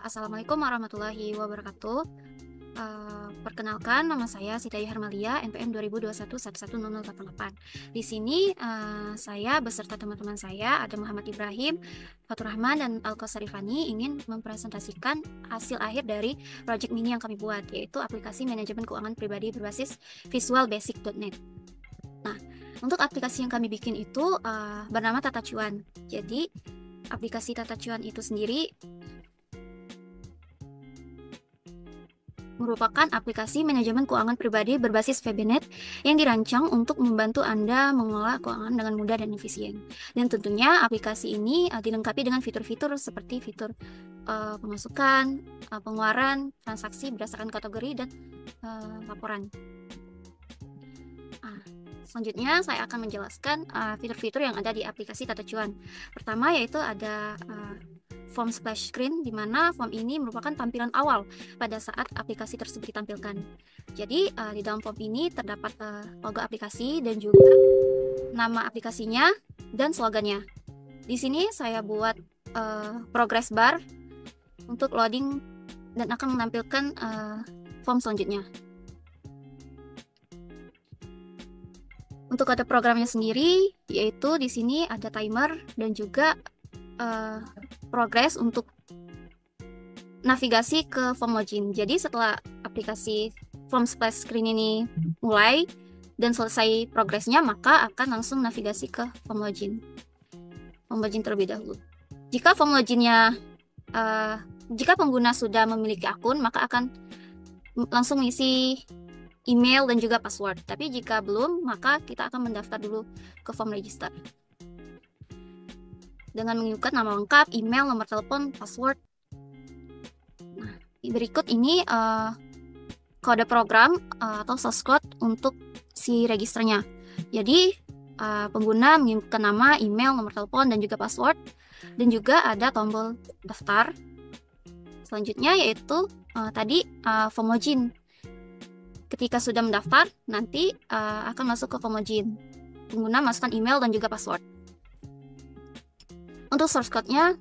Assalamualaikum warahmatullahi wabarakatuh. Perkenalkan, nama saya Siti Harmalia, NPM 2021110088. Di sini saya beserta teman-teman saya, ada Muhammad Ibrahim, Fatur Rahman, dan Alkosar Rifani ingin mempresentasikan hasil akhir dari project mini yang kami buat, yaitu aplikasi manajemen keuangan pribadi berbasis Visual Basic.net. Nah, untuk aplikasi yang kami bikin itu bernama Tata Cuan. Jadi, aplikasi Tata Cuan itu sendiri merupakan aplikasi manajemen keuangan pribadi berbasis VBNet yang dirancang untuk membantu Anda mengelola keuangan dengan mudah dan efisien. Dan tentunya aplikasi ini dilengkapi dengan fitur-fitur seperti fitur pemasukan, pengeluaran, transaksi berdasarkan kategori, dan laporan. Selanjutnya saya akan menjelaskan fitur-fitur yang ada di aplikasi Tata Cuan. Pertama yaitu ada form splash screen, di mana form ini merupakan tampilan awal pada saat aplikasi tersebut ditampilkan. Jadi di dalam form ini terdapat logo aplikasi dan juga nama aplikasinya dan slogannya. Di sini saya buat progress bar untuk loading dan akan menampilkan form selanjutnya. Untuk kode programnya sendiri, yaitu di sini ada timer dan juga progress untuk navigasi ke form login. Jadi setelah aplikasi form splash screen ini mulai dan selesai progresnya, maka akan langsung navigasi ke form login. Form login terlebih dahulu. Jika form loginnya, jika pengguna sudah memiliki akun, maka akan langsung mengisi email dan juga password. Tapi jika belum, maka kita akan mendaftar dulu ke form register dengan menginput nama lengkap, email, nomor telepon, password. Nah, berikut ini kode program atau source code untuk si registernya. Jadi pengguna menginputkan nama, email, nomor telepon, dan juga password, dan juga ada tombol daftar. Selanjutnya yaitu tadi form login. Ketika sudah mendaftar, nanti akan masuk ke form login. Pengguna masukkan email dan juga password. Untuk source code-nya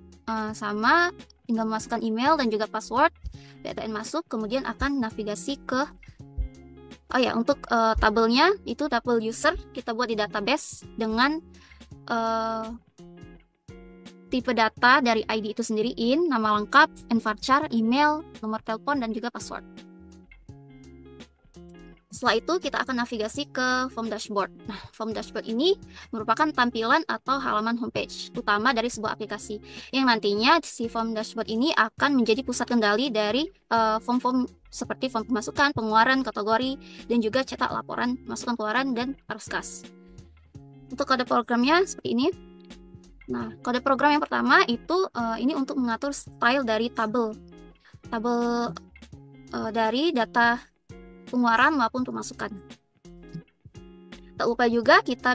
sama, tinggal memasukkan email dan juga password, BTN masuk, kemudian akan navigasi ke untuk tabelnya, itu tabel user kita buat di database dengan tipe data dari ID itu sendiri, in, nama lengkap, varchar, email, nomor telepon, dan juga password. Setelah itu kita akan navigasi ke form dashboard. Nah, form dashboard ini merupakan tampilan atau halaman homepage utama dari sebuah aplikasi, yang nantinya si form dashboard ini akan menjadi pusat kendali dari form-form seperti form pemasukan, pengeluaran, kategori, dan juga cetak laporan masukan pengeluaran dan arus kas. Untuk kode programnya seperti ini. Nah, kode program yang pertama itu ini untuk mengatur style dari tabel dari data pengeluaran maupun pemasukan. Tak lupa juga kita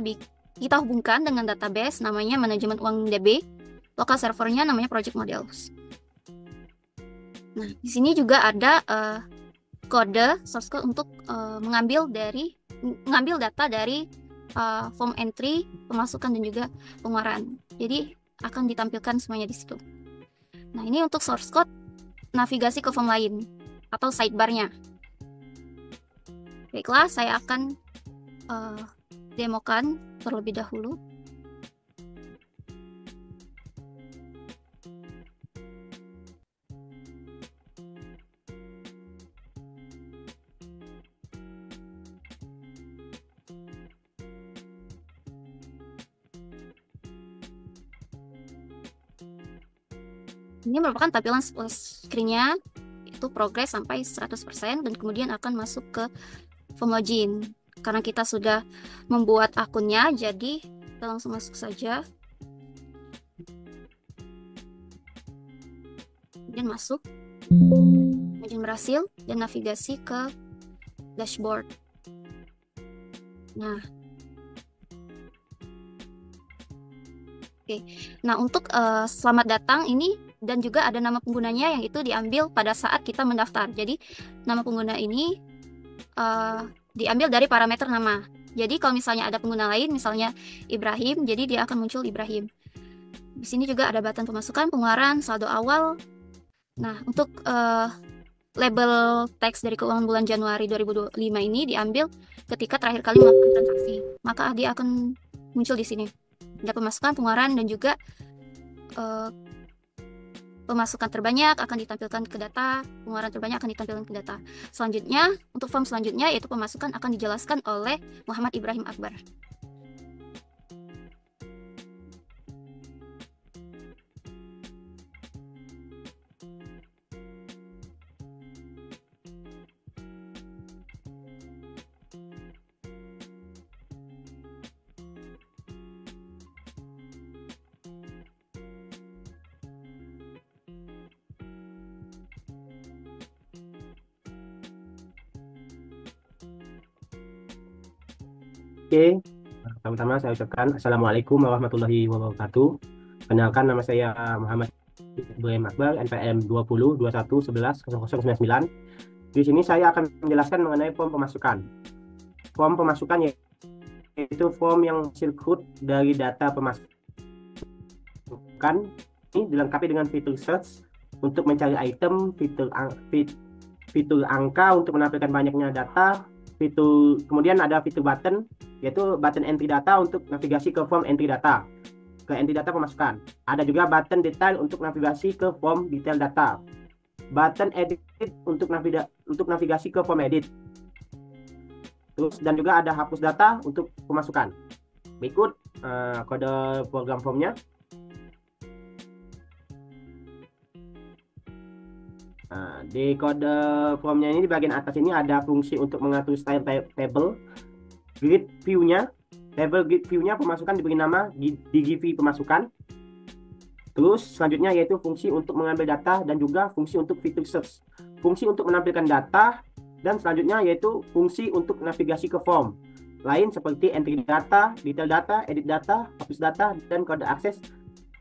hubungkan dengan database namanya manajemen uang DB, lokal servernya namanya project models. Nah, di sini juga ada kode source code untuk mengambil data dari form entry, pemasukan, dan juga pengeluaran. Jadi akan ditampilkan semuanya di situ. Nah, ini untuk source code navigasi ke form lain atau sidebar-nya. Baiklah, saya akan demokan terlebih dahulu. Ini merupakan tampilan splash screen-nya, itu progress sampai 100% dan kemudian akan masuk ke form login. Karena kita sudah membuat akunnya, jadi kita langsung masuk saja. Kemudian masuk, login berhasil, dan navigasi ke dashboard. Nah, nah untuk selamat datang ini, dan juga ada nama penggunanya yang itu diambil pada saat kita mendaftar. Jadi nama pengguna ini diambil dari parameter nama. Jadi kalau misalnya ada pengguna lain, misalnya Ibrahim, jadi dia akan muncul Ibrahim. Di sini juga ada button pemasukan, pengeluaran, saldo awal, Nah, untuk label teks dari keuangan bulan Januari 2025 ini diambil ketika terakhir kali melakukan transaksi. Maka dia akan muncul di sini. Ada pemasukan, pengeluaran, dan juga eh, pemasukan terbanyak akan ditampilkan ke data, pengeluaran terbanyak akan ditampilkan ke data. Selanjutnya, untuk form selanjutnya yaitu pemasukan akan dijelaskan oleh Muhammad Ibrahim Akbar. Oke, pertama-tama saya ucapkan Assalamualaikum warahmatullahi wabarakatuh. Kenalkan, nama saya Muhammad Ibrahim Akbar, NPM 2021110099. Di sini saya akan menjelaskan mengenai form pemasukan. Form pemasukan yaitu form yang hasil code dari data pemasukan. Ini dilengkapi dengan fitur search untuk mencari item, fitur angka untuk menampilkan banyaknya data, kemudian ada fitur button, yaitu button entry data untuk navigasi ke form entry data, ke entry data pemasukan. Ada juga button detail untuk navigasi ke form detail data, button edit untuk navigasi ke form edit. Terus dan juga ada hapus data untuk pemasukan. Berikut kode program formnya. Nah, di kode formnya ini di bagian atas ini ada fungsi untuk mengatur style table. Grid view-nya, table grid view-nya pemasukan diberi nama DGV pemasukan. Terus selanjutnya yaitu fungsi untuk mengambil data dan juga fungsi untuk fitur search. Fungsi untuk menampilkan data dan selanjutnya yaitu fungsi untuk navigasi ke form. Lain seperti entry data, detail data, edit data, hapus data, dan kode akses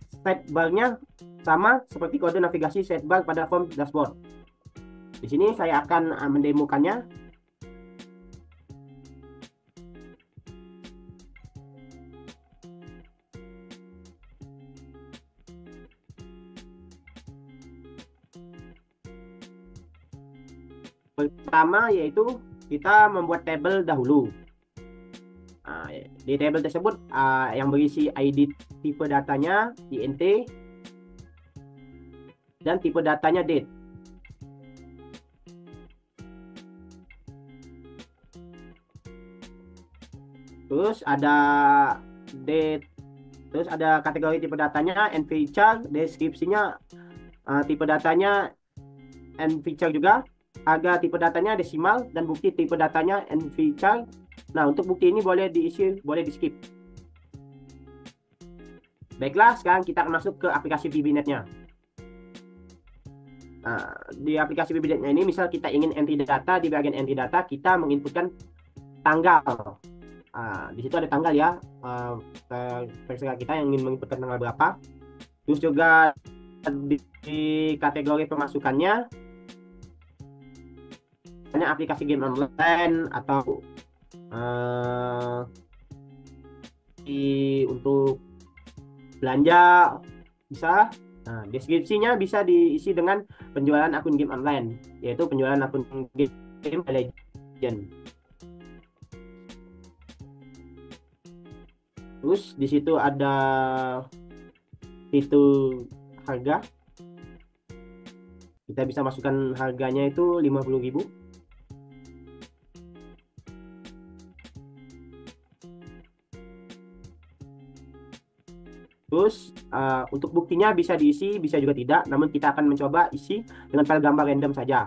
sidebar-nya sama seperti kode navigasi sidebar pada form dashboard. Di sini saya akan mendemokannya. Pertama yaitu kita membuat tabel dahulu. Nah, di tabel tersebut yang berisi ID tipe datanya INT dan tipe datanya date. Terus ada date, terus ada kategori tipe datanya and feature, deskripsinya tipe datanya and feature juga, harga tipe datanya desimal, dan bukti tipe datanya and feature. Nah, untuk bukti ini boleh diisi, boleh di skip. Baiklah, sekarang kita akan masuk ke aplikasi VBNet-nya. Nah, di aplikasi VBNet-nya ini, misal kita ingin entry data, di bagian entry data kita menginputkan tanggal. Di situ ada tanggal ya, terserah kita yang ingin menginputkan tanggal berapa. Terus juga di kategori pemasukannya, hanya aplikasi game online atau untuk belanja bisa. Nah, deskripsinya bisa diisi dengan penjualan akun game online, yaitu penjualan akun game Legend. Terus di situ ada fitur harga. Kita bisa masukkan harganya itu 50.000. Terus untuk buktinya bisa diisi, bisa juga tidak. Namun kita akan mencoba isi dengan file gambar random saja.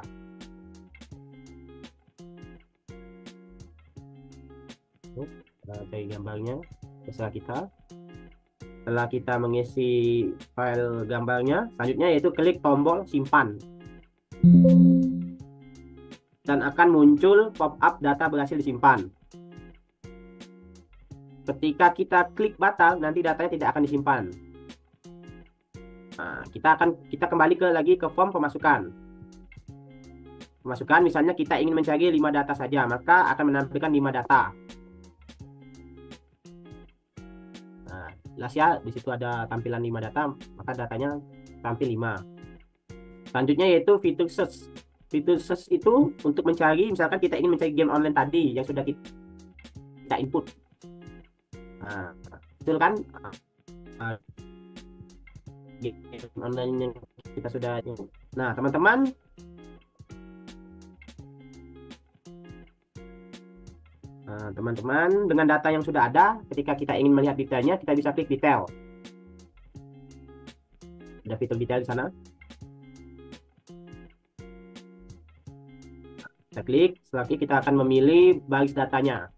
Cari gambarnya, terserah kita. Setelah kita mengisi file gambarnya, selanjutnya yaitu klik tombol simpan. Dan akan muncul pop-up data berhasil disimpan. Ketika kita klik batal, nanti datanya tidak akan disimpan. Nah, kita kembali lagi ke form pemasukan. Pemasukan misalnya kita ingin mencari 5 data saja, maka akan menampilkan 5 data. Nah, jelas ya, di situ ada tampilan 5 data, maka datanya tampil 5. Selanjutnya yaitu fitur search. Fitur search itu untuk mencari, misalkan kita ingin mencari game online tadi yang sudah kita input. Nah, betul kan? Ah, game online yang kita sudah. Nah, teman-teman, dengan data yang sudah ada, ketika kita ingin melihat detailnya, kita bisa klik detail. Ada fitur detail di sana. Kita klik, setelah itu kita akan memilih baris datanya.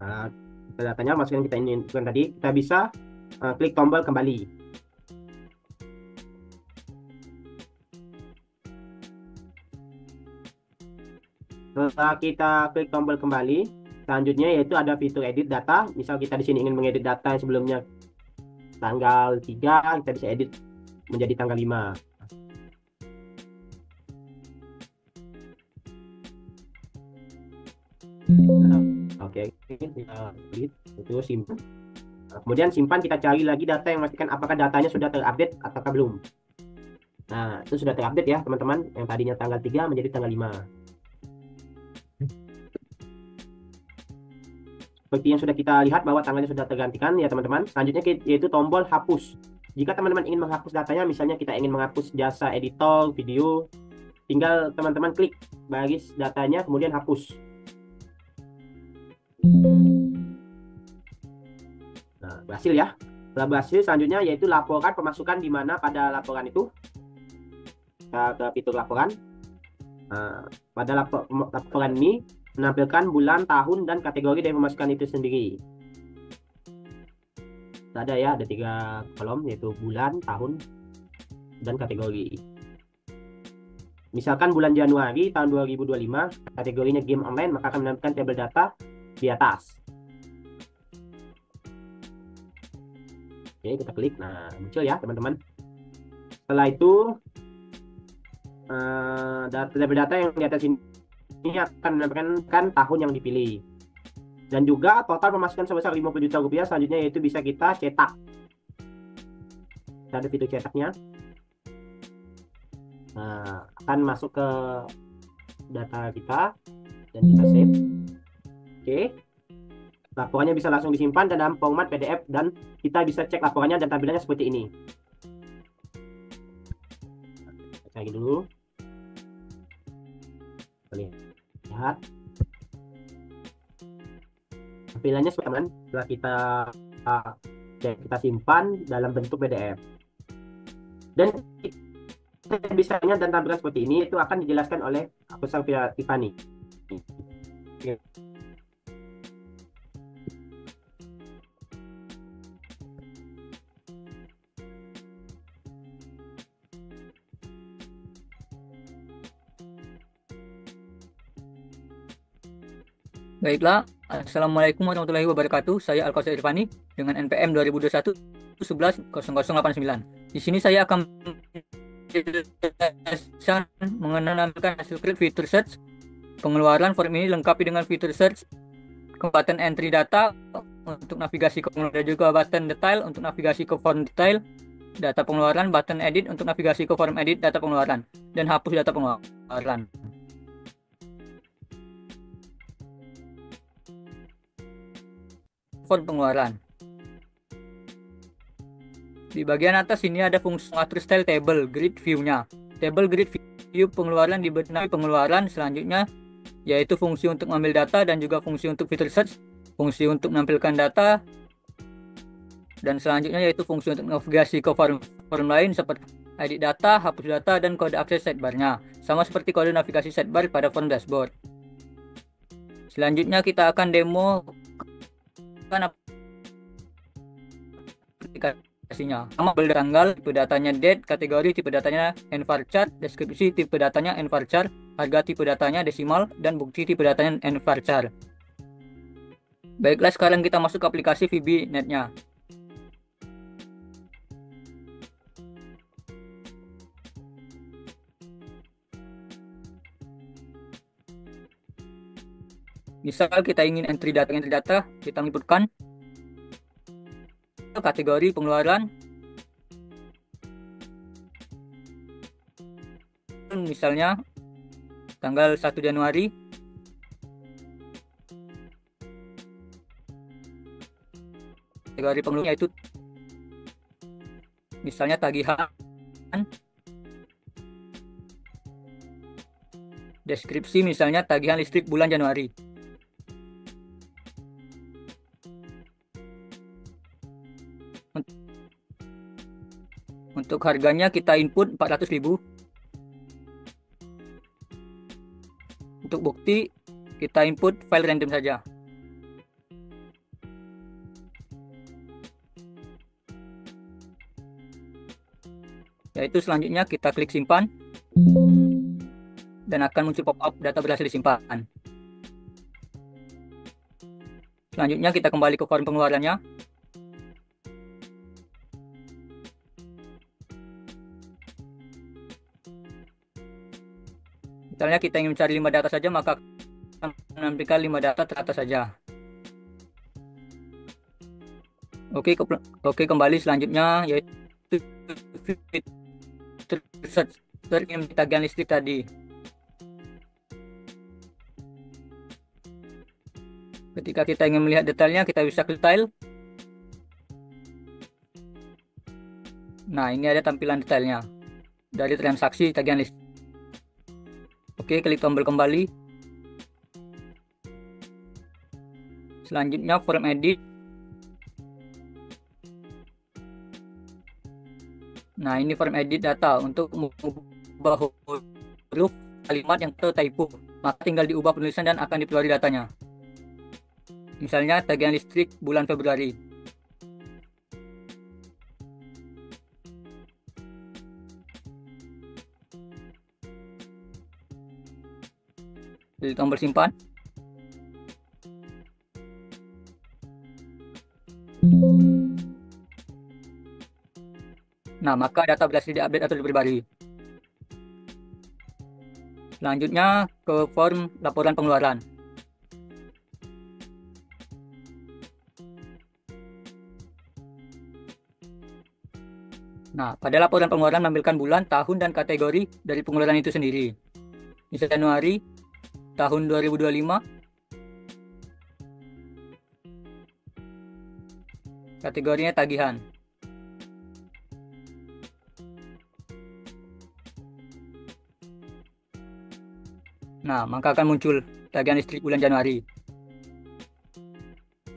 Nah, datanya masukkan kita ini bukan tadi, kita bisa klik tombol kembali. Setelah kita klik tombol kembali, selanjutnya yaitu ada fitur edit data. Misal kita di sini ingin mengedit data yang sebelumnya tanggal 3, kita bisa edit menjadi tanggal 5. Nah, oke, kita klik itu simpan. Nah, kemudian simpan, kita cari lagi data yang memastikan apakah datanya sudah terupdate ataukah belum. Nah, itu sudah terupdate ya teman-teman, yang tadinya tanggal 3 menjadi tanggal 5. Seperti yang sudah kita lihat bahwa tanggalnya sudah tergantikan ya teman-teman. Selanjutnya yaitu tombol hapus. Jika teman-teman ingin menghapus datanya, misalnya kita ingin menghapus jasa editor video, tinggal teman-teman klik baris datanya kemudian hapus. Nah, berhasil ya. Setelah berhasil, selanjutnya yaitu laporan pemasukan, di mana pada laporan itu kita ke fitur laporan. Nah, pada laporan ini menampilkan bulan, tahun, dan kategori dari pemasukan itu sendiri. Ada ya, ada 3 kolom, yaitu bulan, tahun, dan kategori. Misalkan bulan Januari tahun 2025, kategorinya game online, maka akan menampilkan tabel data di atas. Oke, kita klik, nah muncul ya teman-teman. Setelah itu tabel data yang di atas ini akan menampilkan tahun yang dipilih, dan juga total pemasukan sebesar 50 juta rupiah. Selanjutnya yaitu bisa kita cetak. Kita ada fitur cetaknya. Nah, akan masuk ke data kita dan kita save. Oke, laporannya bisa langsung disimpan dalam format PDF dan kita bisa cek laporannya dan tampilannya seperti ini. Cari dulu. Lihat tampilannya seperti teman, setelah kita simpan dalam bentuk PDF, dan bisanya dan tampilan seperti ini itu akan dijelaskan oleh Afsal Tiffany. Baiklah, Assalamualaikum warahmatullahi wabarakatuh. Saya Alkausar Irfani dengan NPM 2021 110089. Di sini saya akan mengenalkan hasil klik fitur search. Pengeluaran form ini lengkapi dengan fitur search, button entry data untuk navigasi ke pengeluaran, dan juga button detail untuk navigasi ke form detail data pengeluaran, button edit untuk navigasi ke form edit data pengeluaran, dan hapus data pengeluaran. Form pengeluaran. Di bagian atas ini ada fungsi mengatur style table grid view-nya. Table grid view pengeluaran dibenahi pengeluaran. Selanjutnya yaitu fungsi untuk mengambil data dan juga fungsi untuk fitur search, fungsi untuk menampilkan data, dan selanjutnya yaitu fungsi untuk navigasi ke form lain seperti edit data, hapus data, dan kode akses sidebar-nya, sama seperti kode navigasi sidebar pada form dashboard. Selanjutnya kita akan demo aplikasinya. Sama tanggal, tipe datanya date, kategori tipe datanya nvarchar, deskripsi tipe datanya nvarchar, harga tipe datanya desimal, dan bukti tipe datanya nvarchar. Baiklah, sekarang kita masuk ke aplikasi VB.net-nya. Misal kita ingin entry data, kita inputkan kategori pengeluaran, misalnya tanggal 1 Januari, kategori pengeluaran yaitu misalnya tagihan, deskripsi misalnya tagihan listrik bulan Januari. Untuk harganya kita input 400.000. Untuk bukti kita input file random saja. Yaitu selanjutnya kita klik simpan dan akan muncul pop-up data berhasil disimpan. Selanjutnya kita kembali ke form pengeluarannya. Misalnya kita ingin mencari 5 data saja, maka akan menampilkan 5 data teratas saja. Oke, kembali selanjutnya yaitu search tagihan listrik tadi. Ketika kita ingin melihat detailnya, kita bisa klik detail. Nah, ini ada tampilan detailnya dari transaksi tagihan listrik. Oke, klik tombol kembali. Selanjutnya form edit. Nah, ini form edit data untuk mengubah huruf kalimat yang typo. Maka tinggal diubah penulisan dan akan dikeluari datanya. Misalnya tagihan listrik bulan Februari. Klik tombol simpan. Nah, maka data berhasil diupdate atau diperbarui. Selanjutnya ke form laporan pengeluaran. Nah, pada laporan pengeluaran menampilkan bulan, tahun, dan kategori dari pengeluaran itu sendiri. Misalnya Januari tahun 2025, kategorinya tagihan. Nah, maka akan muncul tagihan listrik bulan Januari.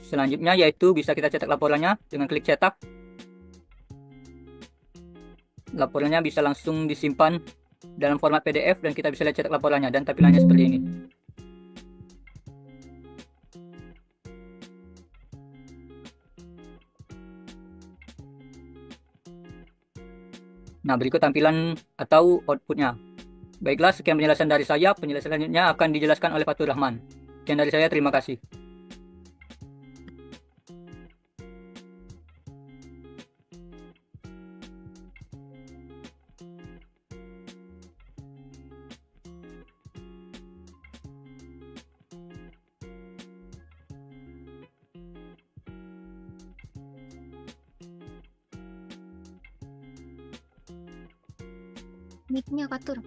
Selanjutnya yaitu bisa kita cetak laporannya dengan klik cetak. Laporannya bisa langsung disimpan dalam format PDF dan kita bisa lihat cetak laporannya dan tampilannya seperti ini. Nah, berikut tampilan atau outputnya. Baiklah, sekian penjelasan dari saya. Penjelasan selanjutnya akan dijelaskan oleh Fatur Rahman. Sekian dari saya, terima kasih. Mic-nya Fatur.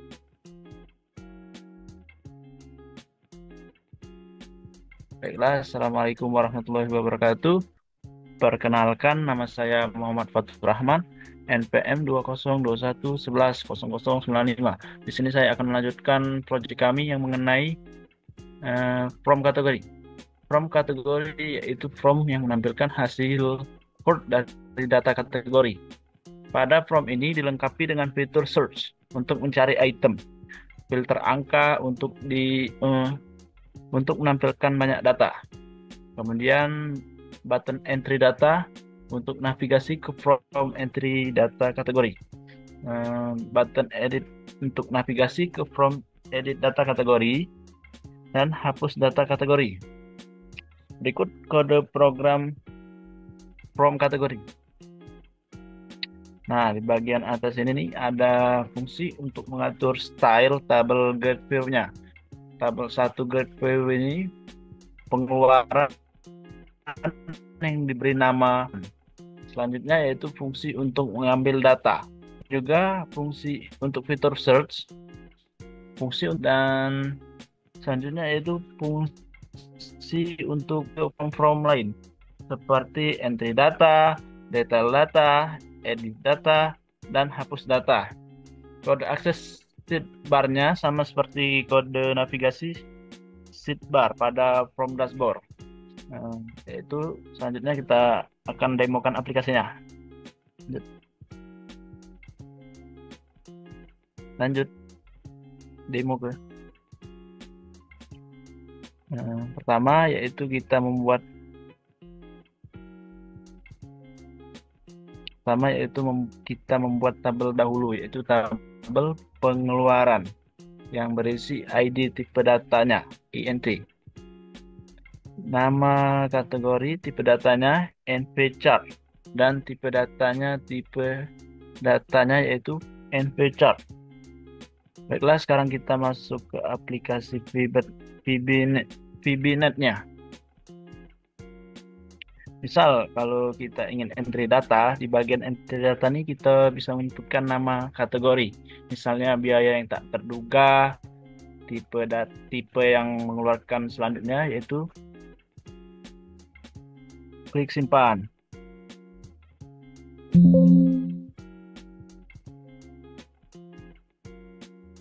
Baiklah, Assalamualaikum warahmatullahi wabarakatuh. Perkenalkan, nama saya Muhammad Fatur Rahman, NPM 2021110095. Di sini saya akan melanjutkan proyek kami yang mengenai from kategori. From kategori yaitu from yang menampilkan hasil quote dari data kategori. Pada from ini dilengkapi dengan fitur search untuk mencari item, filter angka untuk menampilkan banyak data. Kemudian button entry data untuk navigasi ke from entry data kategori. Button edit untuk navigasi ke from edit data kategori dan hapus data kategori. Berikut kode program from kategori. Nah, di bagian atas ini nih ada fungsi untuk mengatur style tabel grid view-nya. Tabel 1 grid view ini pengeluaran yang diberi nama. Selanjutnya yaitu fungsi untuk mengambil data. Juga fungsi untuk fitur search, dan selanjutnya yaitu fungsi untuk from lain seperti entry data, detail data, edit data, dan hapus data. Kode akses sidebar-nya sama seperti kode navigasi sidebar pada from dashboard. Yaitu selanjutnya kita akan demokan aplikasinya. Lanjut demo ke pertama, yaitu kita membuat tabel dahulu, yaitu tabel pengeluaran yang berisi ID tipe datanya INT, nama kategori tipe datanya NVChart, dan tipe datanya yaitu NVChart. Baiklah, sekarang kita masuk ke aplikasi VB-Net-nya. Misal kalau kita ingin entry data, di bagian entry data ini kita bisa menentukan nama kategori. Misalnya biaya yang tak terduga, tipe yang mengeluarkan selanjutnya, yaitu klik simpan.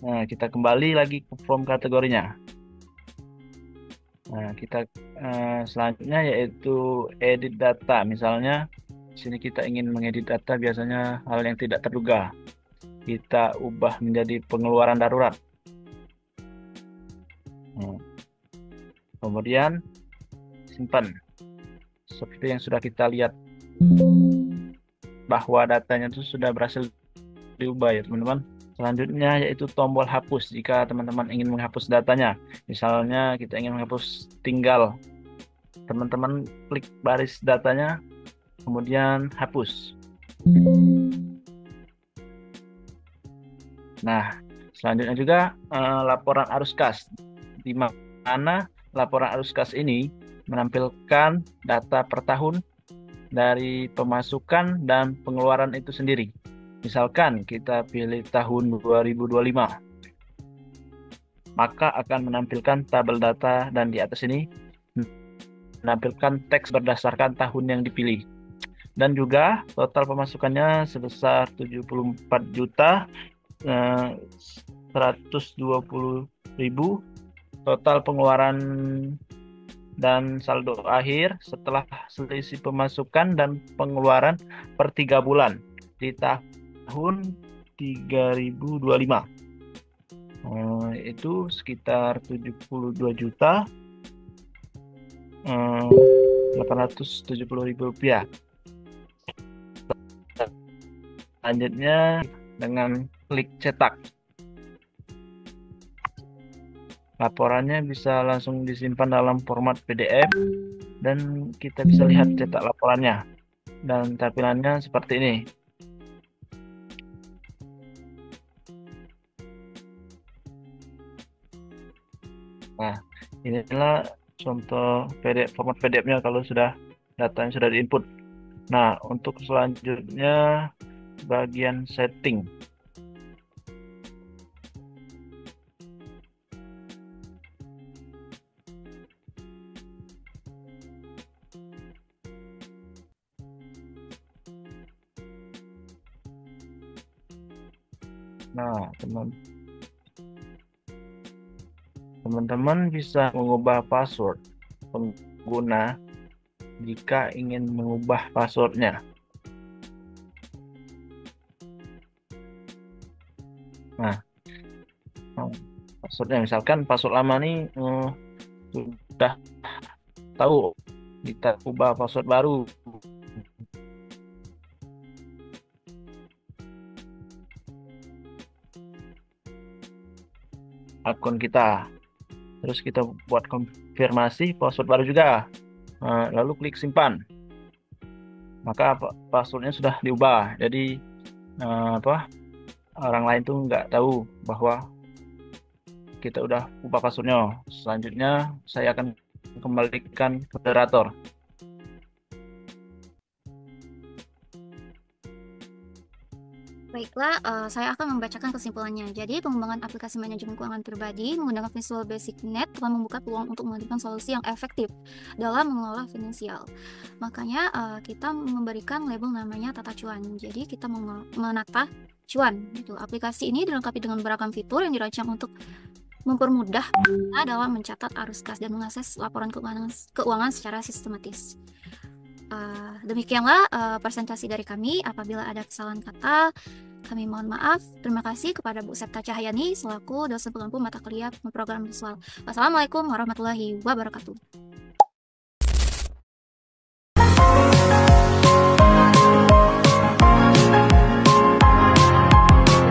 Nah, kita kembali lagi ke form kategorinya. Nah, kita selanjutnya yaitu edit data. Misalnya di sini kita ingin mengedit data, biasanya hal yang tidak terduga. Kita ubah menjadi pengeluaran darurat. Kemudian simpan. Seperti yang sudah kita lihat bahwa datanya itu sudah berhasil diubah ya teman-teman. Selanjutnya yaitu tombol hapus jika teman-teman ingin menghapus datanya. Misalnya kita ingin menghapus, tinggal teman-teman klik baris datanya, kemudian hapus. Nah, selanjutnya juga laporan arus kas, di mana laporan arus kas ini menampilkan data per tahun dari pemasukan dan pengeluaran itu sendiri. Misalkan kita pilih tahun 2025, maka akan menampilkan tabel data, dan di atas ini menampilkan teks berdasarkan tahun yang dipilih. Dan juga total pemasukannya sebesar 74.120.000, total pengeluaran dan saldo akhir setelah selisih pemasukan dan pengeluaran per 3 bulan di tahun 3025. Itu sekitar 72.870.000 rupiah. Selanjutnya dengan klik cetak, laporannya bisa langsung disimpan dalam format PDF dan kita bisa lihat cetak laporannya, dan tampilannya seperti ini. Nah, inilah contoh PDF, format PDF-nya kalau sudah datanya sudah diinput. Nah, untuk selanjutnya bagian setting. Nah, teman-teman bisa mengubah password pengguna jika ingin mengubah passwordnya. Nah, passwordnya misalkan password lama nih sudah tahu, kita ubah password baru. Akun kita, terus kita buat konfirmasi password baru juga, lalu klik simpan, maka passwordnya sudah diubah. Jadi orang lain tuh nggak tahu bahwa kita udah ubah passwordnya. Selanjutnya saya akan kembalikan moderator. Baiklah, saya akan membacakan kesimpulannya. Jadi, pengembangan aplikasi manajemen keuangan pribadi menggunakan Visual Basic Net telah membuka peluang untuk menghadirkan solusi yang efektif dalam mengelola finansial. Makanya, kita memberikan label namanya Tata Cuan. Jadi, kita menata cuan. Gitu. Aplikasi ini dilengkapi dengan beragam fitur yang dirancang untuk mempermudah kita dalam mencatat arus kas dan mengakses laporan keuangan secara sistematis. Demikianlah presentasi dari kami. Apabila ada kesalahan kata, kami mohon maaf. Terima kasih kepada Bu Septa Cahyani selaku dosen pengampu mata kuliah pemrograman visual. Wassalamualaikum warahmatullahi wabarakatuh.